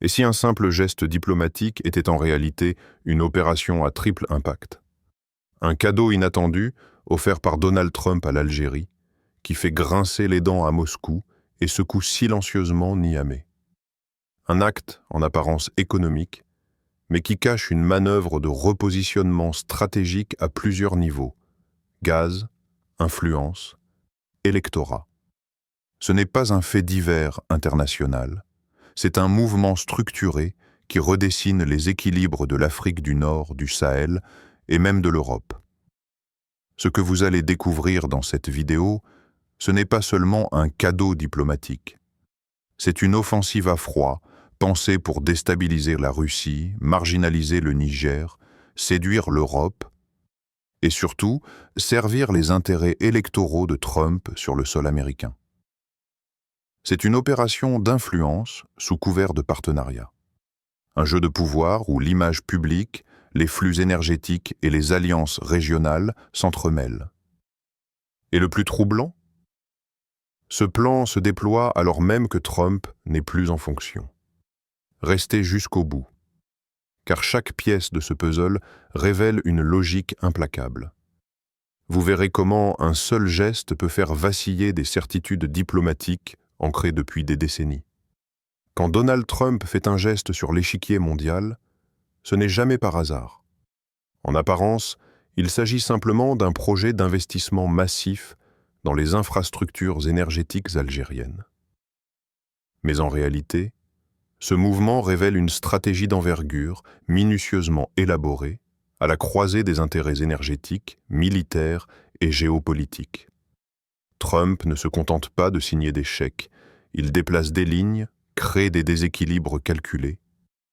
Et si un simple geste diplomatique était en réalité une opération à triple impact? Un cadeau inattendu offert par Donald Trump à l'Algérie, qui fait grincer les dents à Moscou et secoue silencieusement Niamey. Un acte en apparence économique, mais qui cache une manœuvre de repositionnement stratégique à plusieurs niveaux: gaz, influence, électorat. Ce n'est pas un fait divers international, c'est un mouvement structuré qui redessine les équilibres de l'Afrique du Nord, du Sahel et même de l'Europe. Ce que vous allez découvrir dans cette vidéo, ce n'est pas seulement un cadeau diplomatique. C'est une offensive à froid, pensée pour déstabiliser la Russie, marginaliser le Niger, séduire l'Europe et surtout servir les intérêts électoraux de Trump sur le sol américain. C'est une opération d'influence sous couvert de partenariat. Un jeu de pouvoir où l'image publique, les flux énergétiques et les alliances régionales s'entremêlent. Et le plus troublant? Ce plan se déploie alors même que Trump n'est plus en fonction. Restez jusqu'au bout, car chaque pièce de ce puzzle révèle une logique implacable. Vous verrez comment un seul geste peut faire vaciller des certitudes diplomatiques ancrées depuis des décennies. Quand Donald Trump fait un geste sur l'échiquier mondial, ce n'est jamais par hasard. En apparence, il s'agit simplement d'un projet d'investissement massif dans les infrastructures énergétiques algériennes. Mais en réalité, ce mouvement révèle une stratégie d'envergure minutieusement élaborée à la croisée des intérêts énergétiques, militaires et géopolitiques. Trump ne se contente pas de signer des chèques, il déplace des lignes, crée des déséquilibres calculés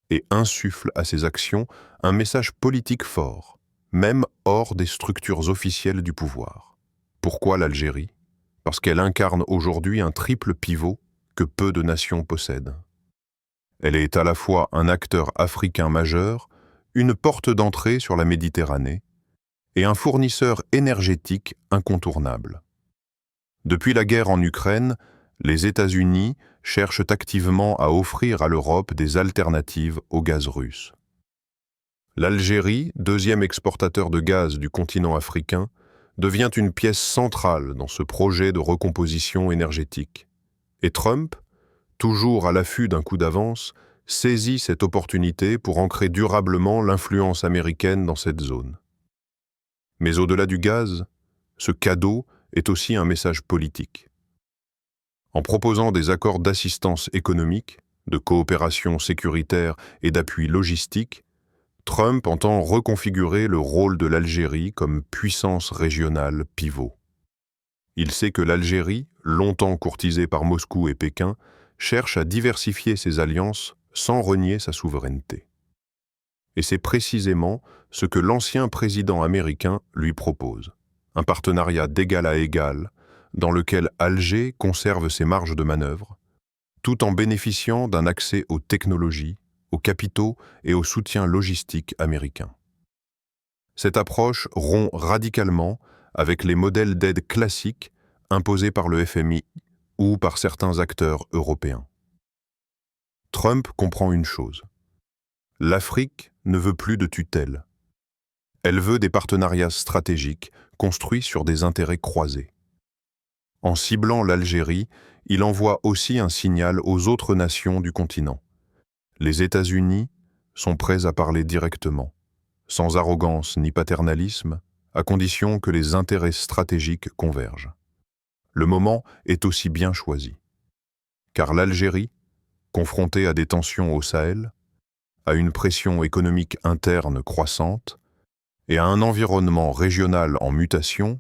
et insuffle à ses actions un message politique fort, même hors des structures officielles du pouvoir. Pourquoi l'Algérie? Parce qu'elle incarne aujourd'hui un triple pivot que peu de nations possèdent. Elle est à la fois un acteur africain majeur, une porte d'entrée sur la Méditerranée et un fournisseur énergétique incontournable. Depuis la guerre en Ukraine, les États-Unis cherchent activement à offrir à l'Europe des alternatives au gaz russe. L'Algérie, deuxième exportateur de gaz du continent africain, devient une pièce centrale dans ce projet de recomposition énergétique. Et Trump, toujours à l'affût d'un coup d'avance, saisit cette opportunité pour ancrer durablement l'influence américaine dans cette zone. Mais au-delà du gaz, ce cadeau est aussi un message politique. En proposant des accords d'assistance économique, de coopération sécuritaire et d'appui logistique, Trump entend reconfigurer le rôle de l'Algérie comme puissance régionale pivot. Il sait que l'Algérie, longtemps courtisée par Moscou et Pékin, cherche à diversifier ses alliances sans renier sa souveraineté. Et c'est précisément ce que l'ancien président américain lui propose. Un partenariat d'égal à égal, dans lequel Alger conserve ses marges de manœuvre, tout en bénéficiant d'un accès aux technologies, aux capitaux et au soutien logistique américain. Cette approche rompt radicalement avec les modèles d'aide classiques imposés par le FMI ou par certains acteurs européens. Trump comprend une chose: l'Afrique ne veut plus de tutelle. Elle veut des partenariats stratégiques construits sur des intérêts croisés. En ciblant l'Algérie, il envoie aussi un signal aux autres nations du continent. Les États-Unis sont prêts à parler directement, sans arrogance ni paternalisme, à condition que les intérêts stratégiques convergent. Le moment est aussi bien choisi, car l'Algérie, confrontée à des tensions au Sahel, à une pression économique interne croissante et à un environnement régional en mutation,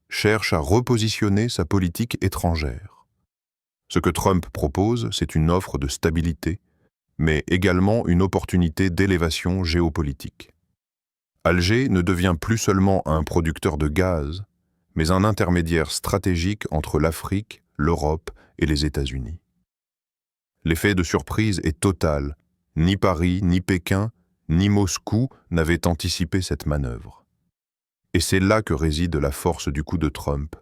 cherche à repositionner sa politique étrangère. Ce que Trump propose, c'est une offre de stabilité, mais également une opportunité d'élévation géopolitique. Alger ne devient plus seulement un producteur de gaz, mais un intermédiaire stratégique entre l'Afrique, l'Europe et les États-Unis. L'effet de surprise est total. Ni Paris, ni Pékin, ni Moscou n'avaient anticipé cette manœuvre. Et c'est là que réside la force du coup de Trump.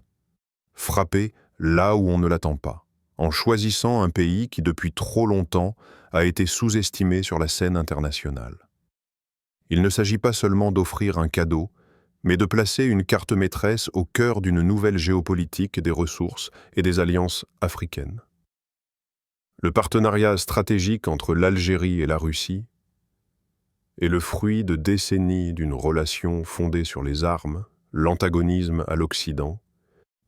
Frapper là où on ne l'attend pas, en choisissant un pays qui depuis trop longtemps a été sous-estimé sur la scène internationale. Il ne s'agit pas seulement d'offrir un cadeau, mais de placer une carte maîtresse au cœur d'une nouvelle géopolitique des ressources et des alliances africaines. Le partenariat stratégique entre l'Algérie et la Russie est le fruit de décennies d'une relation fondée sur les armes, l'antagonisme à l'Occident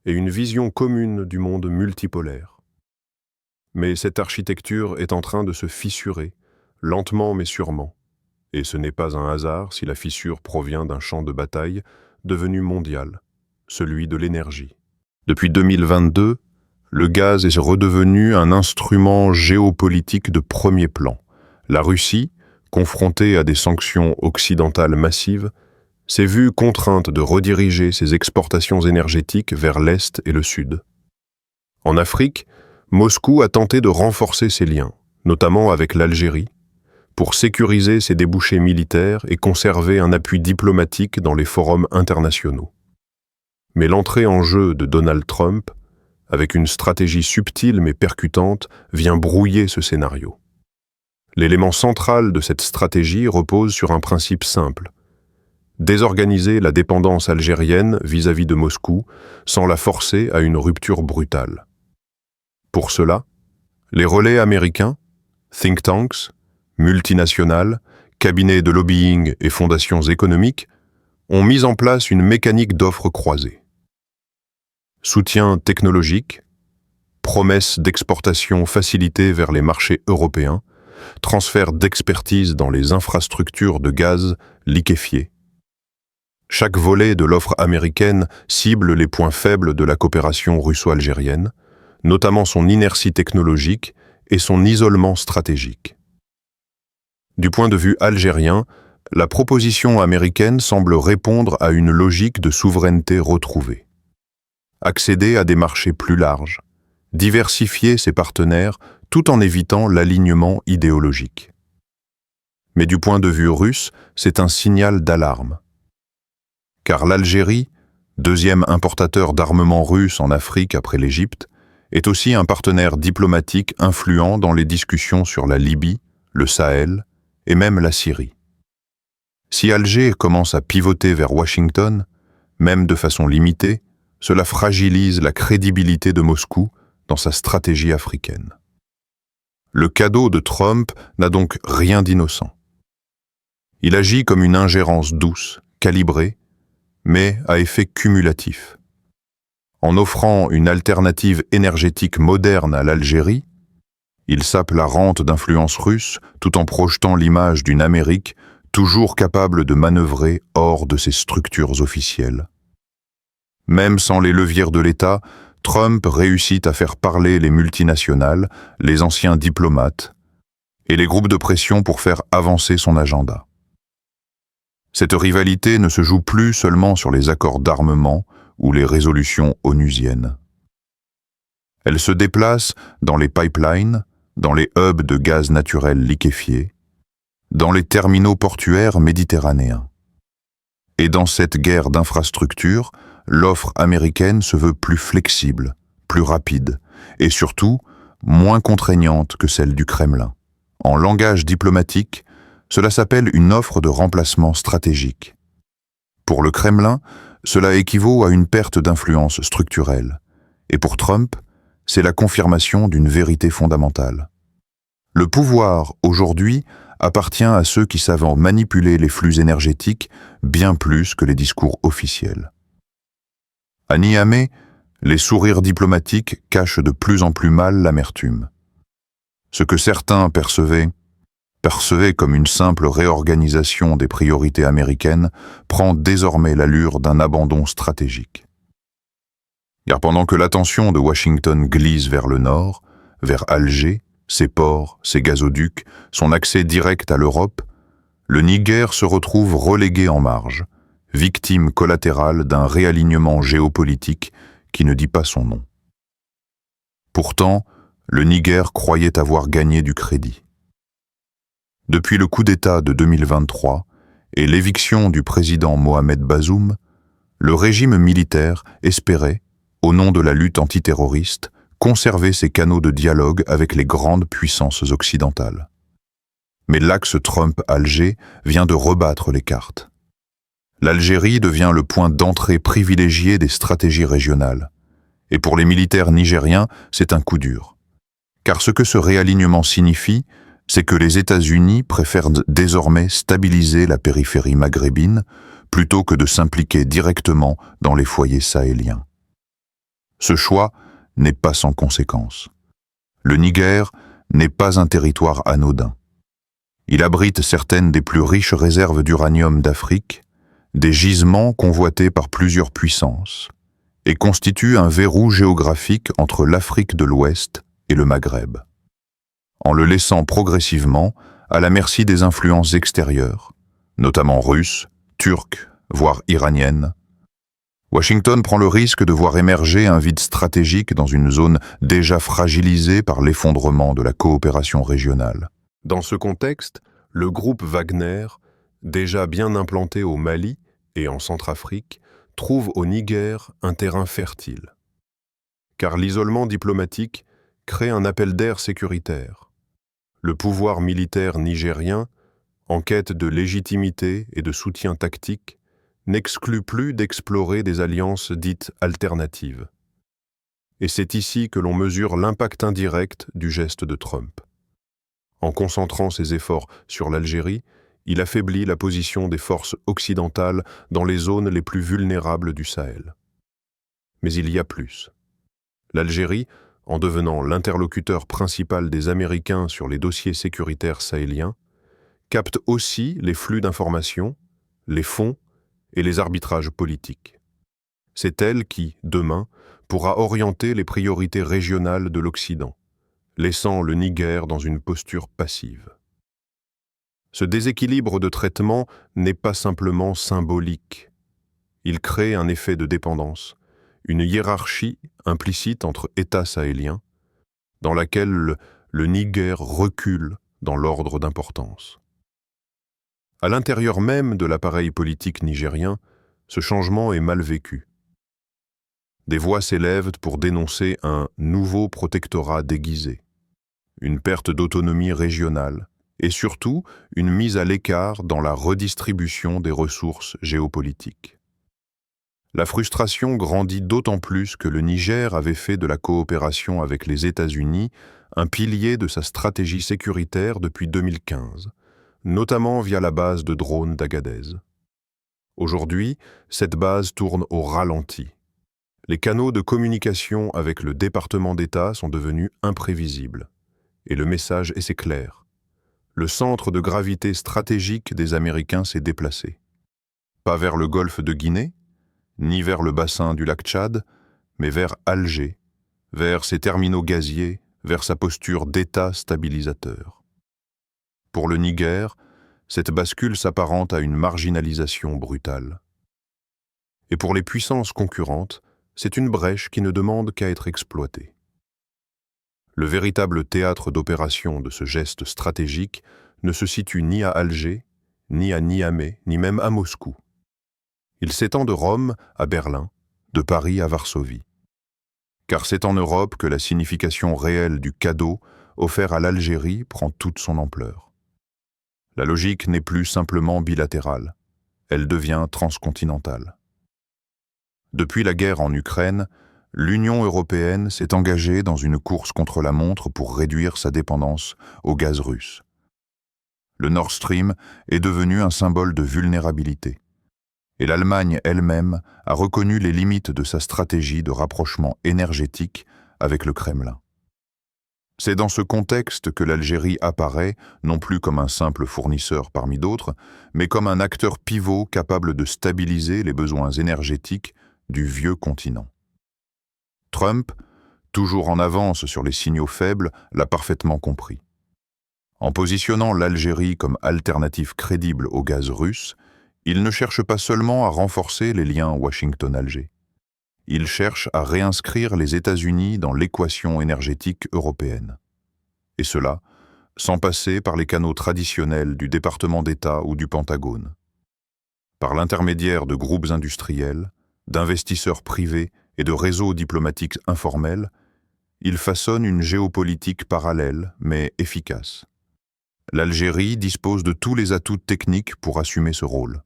et une vision commune du monde multipolaire. Mais cette architecture est en train de se fissurer, lentement mais sûrement, et ce n'est pas un hasard si la fissure provient d'un champ de bataille devenu mondial, celui de l'énergie. Depuis 2022, le gaz est redevenu un instrument géopolitique de premier plan. La Russie, confrontée à des sanctions occidentales massives, s'est vue contrainte de rediriger ses exportations énergétiques vers l'Est et le Sud. En Afrique, Moscou a tenté de renforcer ses liens, notamment avec l'Algérie, pour sécuriser ses débouchés militaires et conserver un appui diplomatique dans les forums internationaux. Mais l'entrée en jeu de Donald Trump, avec une stratégie subtile mais percutante, vient brouiller ce scénario. L'élément central de cette stratégie repose sur un principe simple: désorganiser la dépendance algérienne vis-à-vis de Moscou sans la forcer à une rupture brutale. Pour cela, les relais américains, think tanks, multinationales, cabinets de lobbying et fondations économiques ont mis en place une mécanique d'offres croisées. Soutien technologique, promesses d'exportation facilitées vers les marchés européens, transfert d'expertise dans les infrastructures de gaz liquéfié. Chaque volet de l'offre américaine cible les points faibles de la coopération russo-algérienne, notamment son inertie technologique et son isolement stratégique. Du point de vue algérien, la proposition américaine semble répondre à une logique de souveraineté retrouvée. Accéder à des marchés plus larges, diversifier ses partenaires tout en évitant l'alignement idéologique. Mais du point de vue russe, c'est un signal d'alarme. Car l'Algérie, deuxième importateur d'armement russe en Afrique après l'Égypte, est aussi un partenaire diplomatique influent dans les discussions sur la Libye, le Sahel et même la Syrie. Si Alger commence à pivoter vers Washington, même de façon limitée, cela fragilise la crédibilité de Moscou dans sa stratégie africaine. Le cadeau de Trump n'a donc rien d'innocent. Il agit comme une ingérence douce, calibrée, mais à effet cumulatif. En offrant une alternative énergétique moderne à l'Algérie, il sape la rente d'influence russe tout en projetant l'image d'une Amérique toujours capable de manœuvrer hors de ses structures officielles. Même sans les leviers de l'État, Trump réussit à faire parler les multinationales, les anciens diplomates et les groupes de pression pour faire avancer son agenda. Cette rivalité ne se joue plus seulement sur les accords d'armement ou les résolutions onusiennes. Elle se déplace dans les pipelines, dans les hubs de gaz naturel liquéfié, dans les terminaux portuaires méditerranéens. Et dans cette guerre d'infrastructures, l'offre américaine se veut plus flexible, plus rapide, et surtout moins contraignante que celle du Kremlin. En langage diplomatique, cela s'appelle une offre de remplacement stratégique. Pour le Kremlin, cela équivaut à une perte d'influence structurelle. Et pour Trump, c'est la confirmation d'une vérité fondamentale. Le pouvoir, aujourd'hui, appartient à ceux qui savent manipuler les flux énergétiques bien plus que les discours officiels. À Niamey, les sourires diplomatiques cachent de plus en plus mal l'amertume. Ce que certains percevaient comme une simple réorganisation des priorités américaines prend désormais l'allure d'un abandon stratégique. Car pendant que l'attention de Washington glisse vers le nord, vers Alger, ses ports, ses gazoducs, son accès direct à l'Europe, le Niger se retrouve relégué en marge, victime collatérale d'un réalignement géopolitique qui ne dit pas son nom. Pourtant, le Niger croyait avoir gagné du crédit. Depuis le coup d'État de 2023 et l'éviction du président Mohamed Bazoum, le régime militaire espérait, au nom de la lutte antiterroriste, conserver ses canaux de dialogue avec les grandes puissances occidentales. Mais l'axe Trump-Alger vient de rebattre les cartes. L'Algérie devient le point d'entrée privilégié des stratégies régionales. Et pour les militaires nigériens, c'est un coup dur. Car ce que ce réalignement signifie, c'est que les États-Unis préfèrent désormais stabiliser la périphérie maghrébine plutôt que de s'impliquer directement dans les foyers sahéliens. Ce choix n'est pas sans conséquences. Le Niger n'est pas un territoire anodin. Il abrite certaines des plus riches réserves d'uranium d'Afrique, des gisements convoités par plusieurs puissances, et constitue un verrou géographique entre l'Afrique de l'Ouest et le Maghreb. En le laissant progressivement à la merci des influences extérieures, notamment russes, turques, voire iraniennes, Washington prend le risque de voir émerger un vide stratégique dans une zone déjà fragilisée par l'effondrement de la coopération régionale. Dans ce contexte, le groupe Wagner, déjà bien implanté au Mali et en Centrafrique, trouve au Niger un terrain fertile. Car l'isolement diplomatique crée un appel d'air sécuritaire. Le pouvoir militaire nigérien, en quête de légitimité et de soutien tactique, n'exclut plus d'explorer des alliances dites alternatives. Et c'est ici que l'on mesure l'impact indirect du geste de Trump. En concentrant ses efforts sur l'Algérie, il affaiblit la position des forces occidentales dans les zones les plus vulnérables du Sahel. Mais il y a plus. L'Algérie, en devenant l'interlocuteur principal des Américains sur les dossiers sécuritaires sahéliens, capte aussi les flux d'informations, les fonds et les arbitrages politiques. C'est elle qui, demain, pourra orienter les priorités régionales de l'Occident, laissant le Niger dans une posture passive. Ce déséquilibre de traitement n'est pas simplement symbolique. Il crée un effet de dépendance, une hiérarchie implicite entre États sahéliens, dans laquelle le Niger recule dans l'ordre d'importance. À l'intérieur même de l'appareil politique nigérien, ce changement est mal vécu. Des voix s'élèvent pour dénoncer un nouveau protectorat déguisé, une perte d'autonomie régionale et surtout une mise à l'écart dans la redistribution des ressources géopolitiques. La frustration grandit d'autant plus que le Niger avait fait de la coopération avec les États-Unis un pilier de sa stratégie sécuritaire depuis 2015, notamment via la base de drones d'Agadez. Aujourd'hui, cette base tourne au ralenti. Les canaux de communication avec le département d'État sont devenus imprévisibles. Et le message est clair. Le centre de gravité stratégique des Américains s'est déplacé. Pas vers le golfe de Guinée, ni vers le bassin du lac Tchad, mais vers Alger, vers ses terminaux gaziers, vers sa posture d'État stabilisateur. Pour le Niger, cette bascule s'apparente à une marginalisation brutale. Et pour les puissances concurrentes, c'est une brèche qui ne demande qu'à être exploitée. Le véritable théâtre d'opération de ce geste stratégique ne se situe ni à Alger, ni à Niamey, ni même à Moscou. Il s'étend de Rome à Berlin, de Paris à Varsovie. Car c'est en Europe que la signification réelle du cadeau offert à l'Algérie prend toute son ampleur. La logique n'est plus simplement bilatérale, elle devient transcontinentale. Depuis la guerre en Ukraine, l'Union européenne s'est engagée dans une course contre la montre pour réduire sa dépendance au gaz russe. Le Nord Stream est devenu un symbole de vulnérabilité. Et l'Allemagne elle-même a reconnu les limites de sa stratégie de rapprochement énergétique avec le Kremlin. C'est dans ce contexte que l'Algérie apparaît, non plus comme un simple fournisseur parmi d'autres, mais comme un acteur pivot capable de stabiliser les besoins énergétiques du vieux continent. Trump, toujours en avance sur les signaux faibles, l'a parfaitement compris. En positionnant l'Algérie comme alternative crédible au gaz russe, il ne cherche pas seulement à renforcer les liens Washington-Alger. Il cherche à réinscrire les États-Unis dans l'équation énergétique européenne. Et cela, sans passer par les canaux traditionnels du département d'État ou du Pentagone. Par l'intermédiaire de groupes industriels, d'investisseurs privés et de réseaux diplomatiques informels, Il façonne une géopolitique parallèle, mais efficace. L'Algérie dispose de tous les atouts techniques pour assumer ce rôle.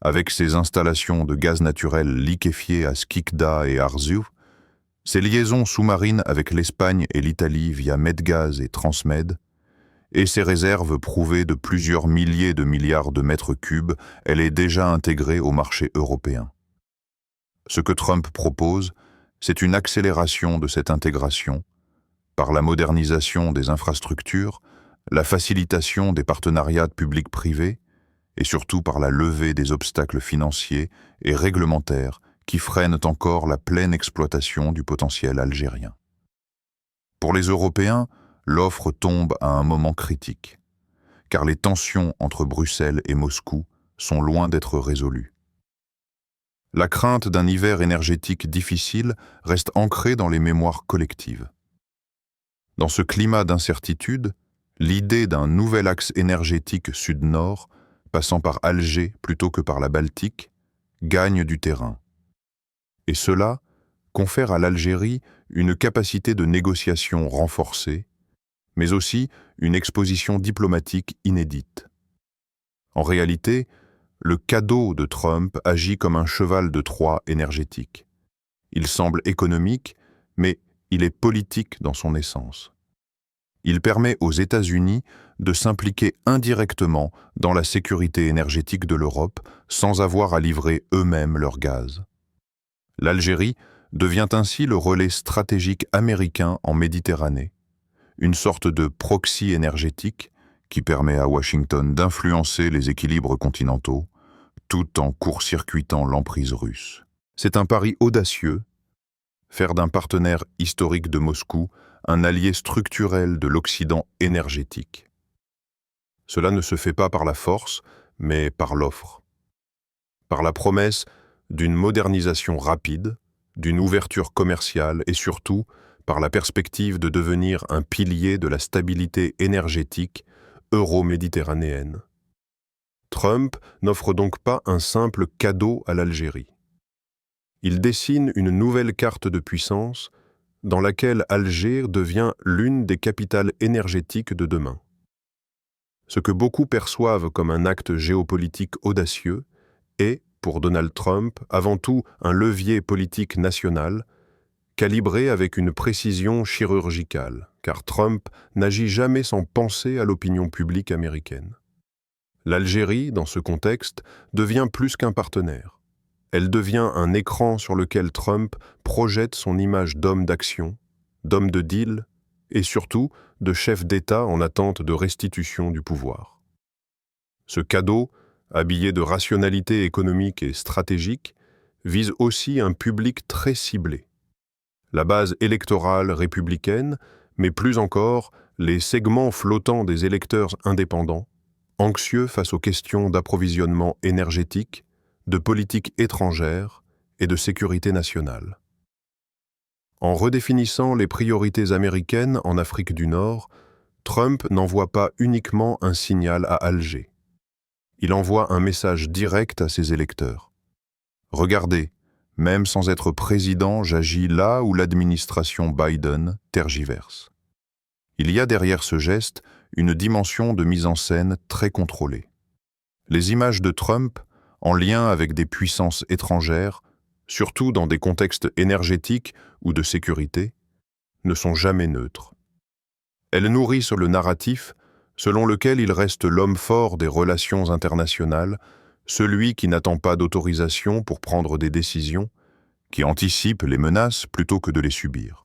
Avec ses installations de gaz naturel liquéfié à Skikda et Arzew, ses liaisons sous-marines avec l'Espagne et l'Italie via Medgaz et Transmed, et ses réserves prouvées de plusieurs milliers de milliards de mètres cubes, elle est déjà intégrée au marché européen. Ce que Trump propose, c'est une accélération de cette intégration, par la modernisation des infrastructures, la facilitation des partenariats publics-privés, et surtout par la levée des obstacles financiers et réglementaires qui freinent encore la pleine exploitation du potentiel algérien. Pour les Européens, l'offre tombe à un moment critique, car les tensions entre Bruxelles et Moscou sont loin d'être résolues. La crainte d'un hiver énergétique difficile reste ancrée dans les mémoires collectives. Dans ce climat d'incertitude, l'idée d'un nouvel axe énergétique sud-nord, passant par Alger plutôt que par la Baltique, gagne du terrain. Et cela confère à l'Algérie une capacité de négociation renforcée, mais aussi une exposition diplomatique inédite. En réalité, le cadeau de Trump agit comme un cheval de Troie énergétique. Il semble économique, mais il est politique dans son essence. Il permet aux États-Unis de s'impliquer indirectement dans la sécurité énergétique de l'Europe sans avoir à livrer eux-mêmes leur gaz. L'Algérie devient ainsi le relais stratégique américain en Méditerranée, une sorte de proxy énergétique qui permet à Washington d'influencer les équilibres continentaux, tout en court-circuitant l'emprise russe. C'est un pari audacieux, faire d'un partenaire historique de Moscou un allié structurel de l'Occident énergétique. Cela ne se fait pas par la force, mais par l'offre. Par la promesse d'une modernisation rapide, d'une ouverture commerciale et surtout par la perspective de devenir un pilier de la stabilité énergétique euro-méditerranéenne. Trump n'offre donc pas un simple cadeau à l'Algérie. Il dessine une nouvelle carte de puissance dans laquelle Alger devient l'une des capitales énergétiques de demain. Ce que beaucoup perçoivent comme un acte géopolitique audacieux est, pour Donald Trump, avant tout un levier politique national, calibré avec une précision chirurgicale, car Trump n'agit jamais sans penser à l'opinion publique américaine. L'Algérie, dans ce contexte, devient plus qu'un partenaire. Elle devient un écran sur lequel Trump projette son image d'homme d'action, d'homme de deal et surtout de chef d'État en attente de restitution du pouvoir. Ce cadeau, habillé de rationalité économique et stratégique, vise aussi un public très ciblé. La base électorale républicaine, mais plus encore les segments flottants des électeurs indépendants, anxieux face aux questions d'approvisionnement énergétique, de politique étrangère et de sécurité nationale. En redéfinissant les priorités américaines en Afrique du Nord, Trump n'envoie pas uniquement un signal à Alger. Il envoie un message direct à ses électeurs. Regardez, même sans être président, j'agis là où l'administration Biden tergiverse. Il y a derrière ce geste une dimension de mise en scène très contrôlée. Les images de Trump, en lien avec des puissances étrangères, surtout dans des contextes énergétiques ou de sécurité, ne sont jamais neutres. Elles nourrissent le narratif selon lequel il reste l'homme fort des relations internationales, celui qui n'attend pas d'autorisation pour prendre des décisions, qui anticipe les menaces plutôt que de les subir.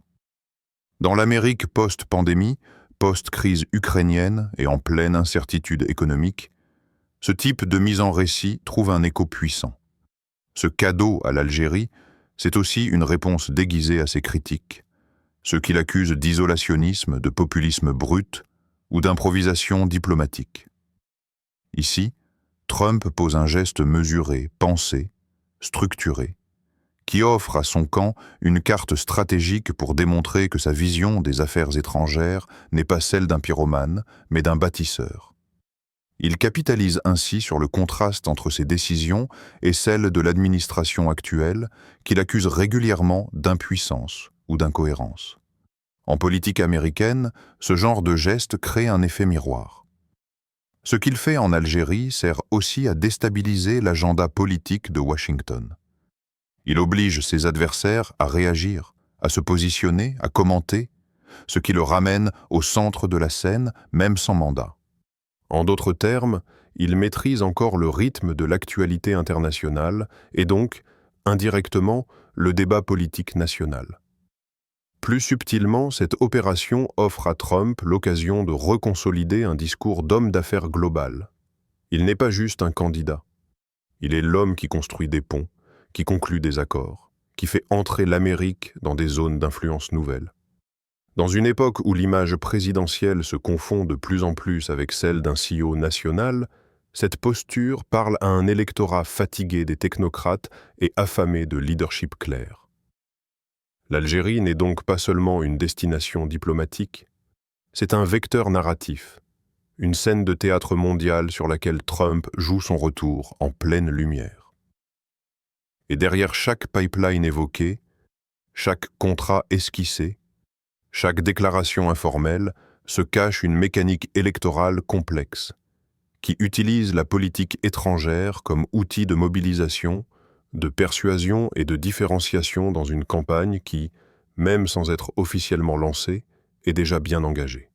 Dans l'Amérique post-pandémie, post-crise ukrainienne et en pleine incertitude économique, ce type de mise en récit trouve un écho puissant. Ce cadeau à l'Algérie, c'est aussi une réponse déguisée à ses critiques, ceux qui l'accusent d'isolationnisme, de populisme brut ou d'improvisation diplomatique. Ici, Trump pose un geste mesuré, pensé, structuré, qui offre à son camp une carte stratégique pour démontrer que sa vision des affaires étrangères n'est pas celle d'un pyromane, mais d'un bâtisseur. Il capitalise ainsi sur le contraste entre ses décisions et celles de l'administration actuelle, qu'il accuse régulièrement d'impuissance ou d'incohérence. En politique américaine, ce genre de geste crée un effet miroir. Ce qu'il fait en Algérie sert aussi à déstabiliser l'agenda politique de Washington. Il oblige ses adversaires à réagir, à se positionner, à commenter, ce qui le ramène au centre de la scène, même sans mandat. En d'autres termes, il maîtrise encore le rythme de l'actualité internationale et donc, indirectement, le débat politique national. Plus subtilement, cette opération offre à Trump l'occasion de reconsolider un discours d'homme d'affaires global. Il n'est pas juste un candidat. Il est l'homme qui construit des ponts, qui conclut des accords, qui fait entrer l'Amérique dans des zones d'influence nouvelles. Dans une époque où l'image présidentielle se confond de plus en plus avec celle d'un CEO national, cette posture parle à un électorat fatigué des technocrates et affamé de leadership clair. L'Algérie n'est donc pas seulement une destination diplomatique, c'est un vecteur narratif, une scène de théâtre mondial sur laquelle Trump joue son retour en pleine lumière. Et derrière chaque pipeline évoqué, chaque contrat esquissé, chaque déclaration informelle se cache une mécanique électorale complexe, qui utilise la politique étrangère comme outil de mobilisation, de persuasion et de différenciation dans une campagne qui, même sans être officiellement lancée, est déjà bien engagée.